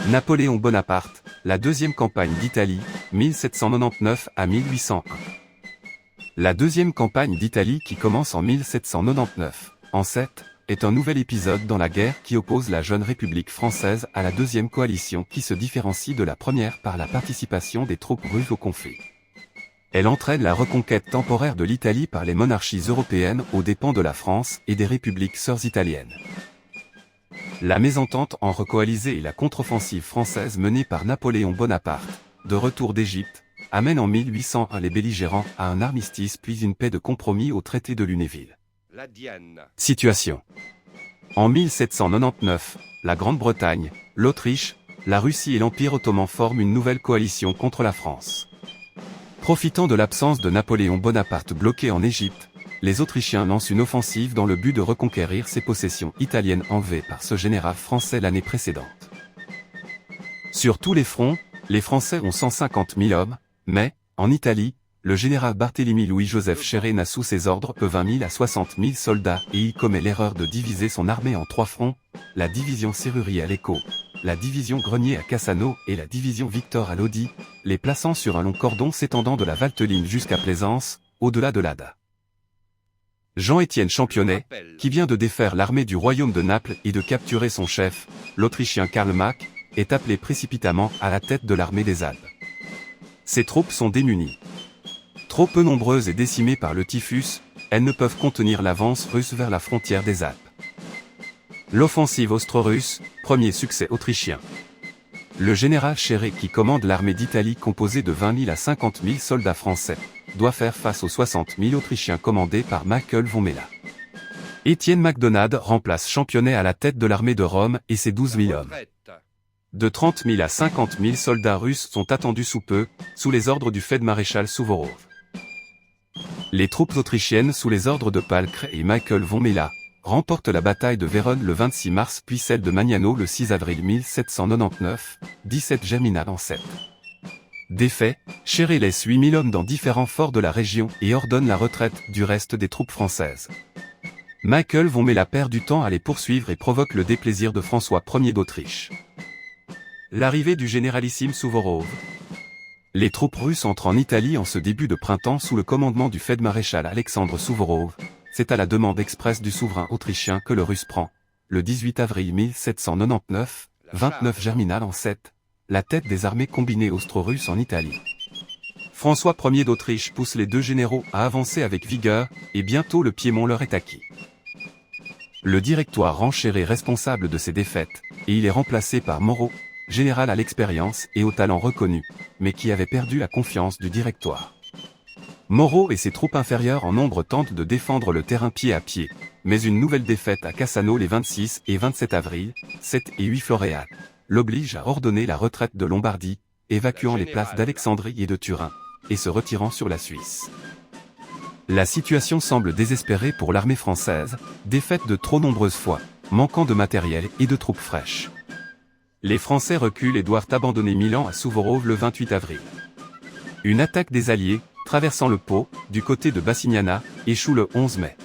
Napoléon Bonaparte, la deuxième campagne d'Italie, 1799 à 1801. La deuxième campagne d'Italie qui commence en 1799, en 7, est un nouvel épisode dans la guerre qui oppose la jeune République française à la deuxième coalition qui se différencie de la première par la participation des troupes russes au conflit. Elle entraîne la reconquête temporaire de l'Italie par les monarchies européennes aux dépens de la France et des républiques sœurs italiennes. La mésentente en recoalisée et la contre-offensive française menée par Napoléon Bonaparte, de retour d'Égypte, amène en 1801 les belligérants à un armistice puis une paix de compromis au traité de Lunéville. Situation. En 1799, la Grande-Bretagne, l'Autriche, la Russie et l'Empire ottoman forment une nouvelle coalition contre la France. Profitant de l'absence de Napoléon Bonaparte bloqué en Égypte, les Autrichiens lancent une offensive dans le but de reconquérir ces possessions italiennes enlevées par ce général français l'année précédente. Sur tous les fronts, les Français ont 150 000 hommes, mais, en Italie, le général Barthélemy Louis-Joseph Chéret n'a sous ses ordres que 20 000 à 60 000 soldats et il commet l'erreur de diviser son armée en trois fronts, la division Serrurier à Lecco, la division Grenier à Cassano et la division Victor à Lodi, les plaçant sur un long cordon s'étendant de la Valteline jusqu'à Plaisance, au-delà de l'Adda. Jean-Étienne Championnet, qui vient de défaire l'armée du royaume de Naples et de capturer son chef, l'Autrichien Karl Mack, est appelé précipitamment à la tête de l'armée des Alpes. Ses troupes sont démunies. Trop peu nombreuses et décimées par le typhus, elles ne peuvent contenir l'avance russe vers la frontière des Alpes. L'offensive austro-russe, premier succès autrichien. Le général Chéret qui commande l'armée d'Italie composée de 20 000 à 50 000 soldats français, doit faire face aux 60 000 Autrichiens commandés par Michael von Mella. Étienne Macdonald remplace Championnet à la tête de l'armée de Rome et ses 12 000 hommes. De 30 000 à 50 000 soldats russes sont attendus sous peu, sous les ordres du feld-maréchal Souvorov. Les troupes autrichiennes sous les ordres de Palkr et Michael von Mella remportent la bataille de Vérone le 26 mars puis celle de Magnano le 6 avril 1799, 17 Germinal en 7. Défait, Chéret laisse 8 000 hommes dans différents forts de la région et ordonne la retraite du reste des troupes françaises. Michael von Mella perd du temps à les poursuivre et provoque le déplaisir de François Ier d'Autriche. L'arrivée du généralissime Souvorov. Les troupes russes entrent en Italie en ce début de printemps sous le commandement du feld-maréchal Alexandre Souvorov. C'est à la demande expresse du souverain autrichien que le Russe prend, le 18 avril 1799, 29 Germinal en 7, la tête des armées combinées austro-russes en Italie. François Ier d'Autriche pousse les deux généraux à avancer avec vigueur, et bientôt le Piémont leur est acquis. Le Directoire rend Chéret responsable de ces défaites, et il est remplacé par Moreau, général à l'expérience et au talent reconnu, mais qui avait perdu la confiance du Directoire. Moreau et ses troupes inférieures en nombre tentent de défendre le terrain pied à pied, mais une nouvelle défaite à Cassano les 26 et 27 avril, 7 et 8 Floréal, l'oblige à ordonner la retraite de Lombardie, évacuant les places d'Alexandrie et de Turin, et se retirant sur la Suisse. La situation semble désespérée pour l'armée française, défaite de trop nombreuses fois, manquant de matériel et de troupes fraîches. Les Français reculent et doivent abandonner Milan à Souvorov le 28 avril. Une attaque des Alliés, traversant le Pô, du côté de Bassignana, échoue le 11 mai.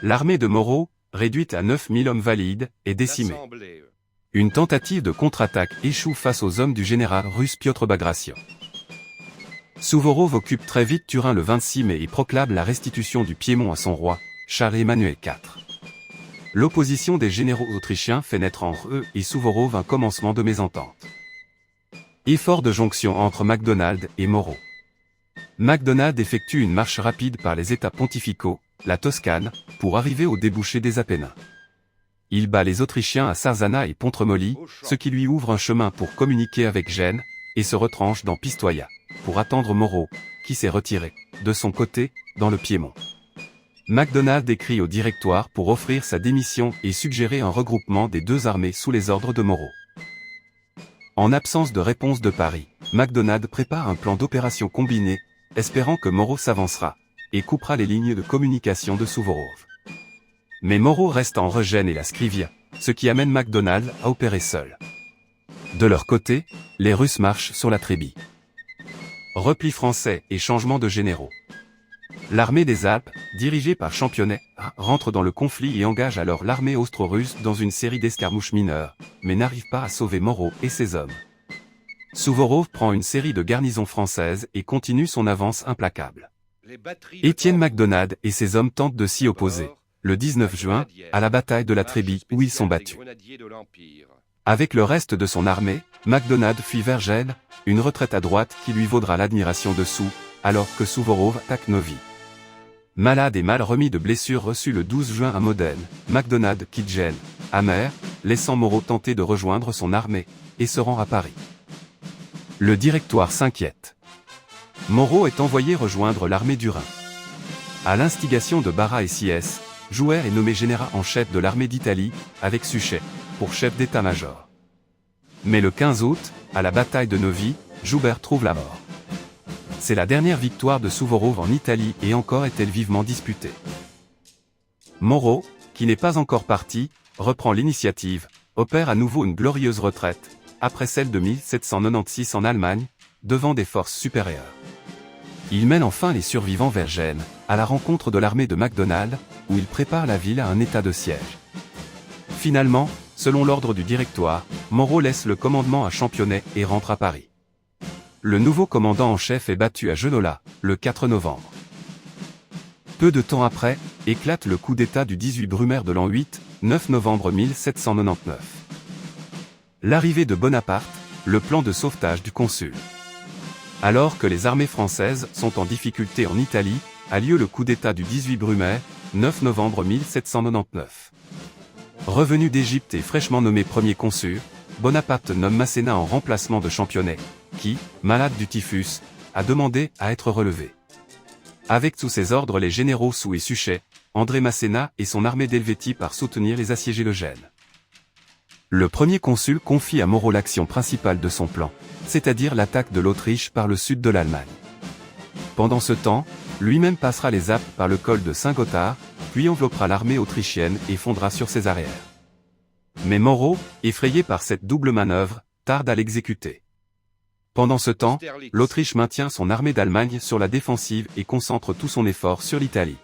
L'armée de Moreau, réduite à 9 000 hommes valides, est décimée. Une tentative de contre-attaque échoue face aux hommes du général russe Piotr Bagration. Souvorov occupe très vite Turin le 26 mai et proclame la restitution du Piémont à son roi, Charles-Emmanuel IV. L'opposition des généraux autrichiens fait naître entre eux et Souvorov un commencement de mésentente. Effort de jonction entre Macdonald et Moreau. Macdonald effectue une marche rapide par les États pontificaux, la Toscane, pour arriver au débouché des Apennins. Il bat les Autrichiens à Sarzana et Pontremoli, ce qui lui ouvre un chemin pour communiquer avec Gênes, et se retranche dans Pistoia, pour attendre Moreau, qui s'est retiré, de son côté, dans le Piémont. Macdonald écrit au Directoire pour offrir sa démission et suggérer un regroupement des deux armées sous les ordres de Moreau. En absence de réponse de Paris, Macdonald prépare un plan d'opération combiné, espérant que Moreau s'avancera, et coupera les lignes de communication de Souvorov. Mais Moreau reste en Regène et la Scrivia, ce qui amène Macdonald à opérer seul. De leur côté, les Russes marchent sur la Trébie. Repli français et changement de généraux. L'armée des Alpes, dirigée par Championnet, rentre dans le conflit et engage alors l'armée austro-russe dans une série d'escarmouches mineures, mais n'arrive pas à sauver Moreau et ses hommes. Souvorov prend une série de garnisons françaises et continue son avance implacable. Étienne Macdonald et ses hommes tentent de s'y opposer, le 19 juin, à la bataille de la Trébie où ils sont battus. Avec le reste de son armée, Macdonald fuit vers Gênes, une retraite à droite qui lui vaudra l'admiration de Soult, alors que Souvorov attaque Novi. Malade et mal remis de blessures reçues le 12 juin à Modène, Macdonald quitte Gênes, amer, laissant Moreau tenter de rejoindre son armée, et se rend à Paris. Le Directoire s'inquiète. Moreau est envoyé rejoindre l'armée du Rhin. À l'instigation de Barras et Sieyès, Jouer est nommé général en chef de l'armée d'Italie, avec Suchet, pour chef d'état-major. Mais le 15 août, à la bataille de Novi, Joubert trouve la mort. C'est la dernière victoire de Souvorov en Italie et encore est-elle vivement disputée. Moreau, qui n'est pas encore parti, reprend l'initiative, opère à nouveau une glorieuse retraite, après celle de 1796 en Allemagne, devant des forces supérieures. Il mène enfin les survivants vers Gênes, à la rencontre de l'armée de Macdonald, où il prépare la ville à un état de siège. Finalement, selon l'ordre du Directoire, Moreau laisse le commandement à Championnet et rentre à Paris. Le nouveau commandant en chef est battu à Genola, le 4 novembre. Peu de temps après, éclate le coup d'état du 18 Brumaire de l'an 8, 9 novembre 1799. L'arrivée de Bonaparte, le plan de sauvetage du consul. Alors que les armées françaises sont en difficulté en Italie, a lieu le coup d'état du 18 Brumaire, 9 novembre 1799. Revenu d'Égypte et fraîchement nommé premier consul, Bonaparte nomme Masséna en remplacement de Championnet, qui, malade du typhus, a demandé à être relevé. Avec sous ses ordres les généraux Soult et Suchet, André Masséna et son armée d'Helvétie part soutenir les assiégés de Gênes. Le premier consul confie à Moreau l'action principale de son plan, c'est-à-dire l'attaque de l'Autriche par le sud de l'Allemagne. Pendant ce temps, lui-même passera les Alpes par le col de Saint-Gothard, puis enveloppera l'armée autrichienne et fondera sur ses arrières. Mais Moreau, effrayé par cette double manœuvre, tarde à l'exécuter. Pendant ce temps, l'Autriche maintient son armée d'Allemagne sur la défensive et concentre tout son effort sur l'Italie.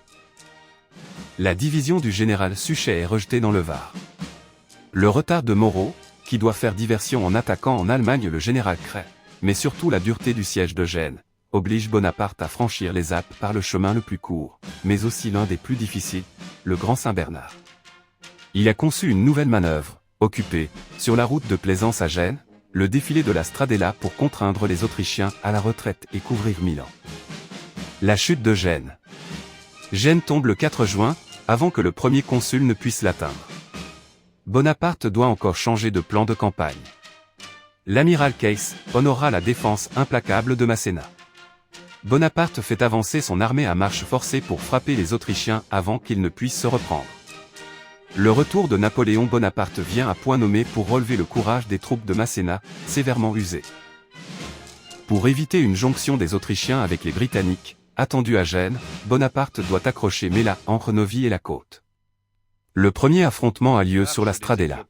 La division du général Suchet est rejetée dans le Var. Le retard de Moreau, qui doit faire diversion en attaquant en Allemagne le général Kray, mais surtout la dureté du siège de Gênes, oblige Bonaparte à franchir les Alpes par le chemin le plus court, mais aussi l'un des plus difficiles, le Grand Saint-Bernard. Il a conçu une nouvelle manœuvre, occupée, sur la route de Plaisance à Gênes, le défilé de la Stradella pour contraindre les Autrichiens à la retraite et couvrir Milan. La chute de Gênes. Gênes tombe le 4 juin, avant que le premier consul ne puisse l'atteindre. Bonaparte doit encore changer de plan de campagne. L'amiral Keyes honora la défense implacable de Masséna. Bonaparte fait avancer son armée à marche forcée pour frapper les Autrichiens avant qu'ils ne puissent se reprendre. Le retour de Napoléon Bonaparte vient à point nommé pour relever le courage des troupes de Masséna, sévèrement usées. Pour éviter une jonction des Autrichiens avec les Britanniques, attendus à Gênes, Bonaparte doit accrocher Méla entre Novi et la côte. Le premier affrontement a lieu sur la Stradella.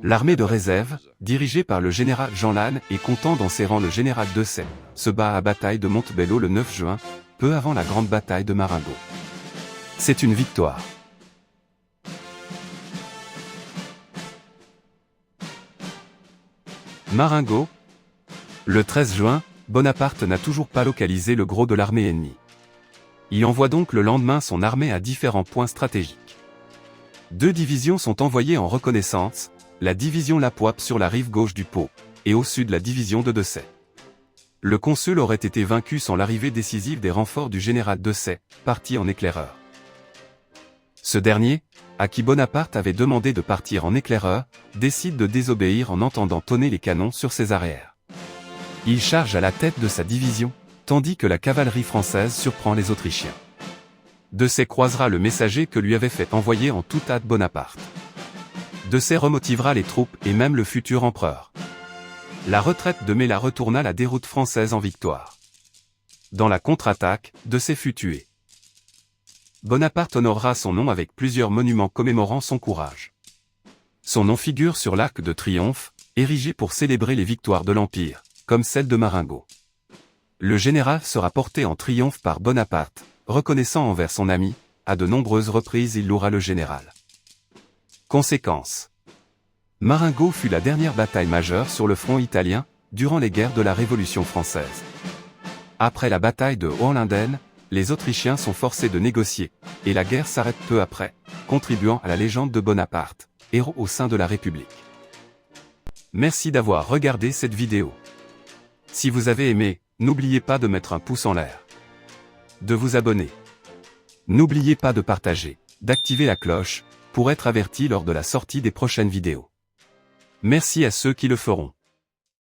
L'armée de réserve, dirigée par le général Jean Lannes et comptant dans ses rangs le général Dessay, se bat à bataille de Montebello le 9 juin, peu avant la grande bataille de Marengo. C'est une victoire. Marengo. Le 13 juin, Bonaparte n'a toujours pas localisé le gros de l'armée ennemie. Il envoie donc le lendemain son armée à différents points stratégiques. 2 divisions sont envoyées en reconnaissance, la division Lapoipe sur la rive gauche du Pô, et au sud la division de Dessay. Le consul aurait été vaincu sans l'arrivée décisive des renforts du général Dessay, parti en éclaireur. Ce dernier, à qui Bonaparte avait demandé de partir en éclaireur, décide de désobéir en entendant tonner les canons sur ses arrières. Il charge à la tête de sa division, tandis que la cavalerie française surprend les Autrichiens. Dessay croisera le messager que lui avait fait envoyer en toute hâte Bonaparte. Dessay remotivera les troupes et même le futur empereur. La retraite de Méla retourna la déroute française en victoire. Dans la contre-attaque, Dessay fut tué. Bonaparte honorera son nom avec plusieurs monuments commémorant son courage. Son nom figure sur l'arc de triomphe, érigé pour célébrer les victoires de l'Empire, comme celle de Marengo. Le général sera porté en triomphe par Bonaparte, reconnaissant envers son ami, à de nombreuses reprises il louera le général. Conséquence. Marengo fut la dernière bataille majeure sur le front italien, durant les guerres de la Révolution française. Après la bataille de Hohenlinden, les Autrichiens sont forcés de négocier, et la guerre s'arrête peu après, contribuant à la légende de Bonaparte, héros au sein de la République. Merci d'avoir regardé cette vidéo. Si vous avez aimé, n'oubliez pas de mettre un pouce en l'air, de vous abonner. N'oubliez pas de partager, d'activer la cloche, pour être averti lors de la sortie des prochaines vidéos. Merci à ceux qui le feront.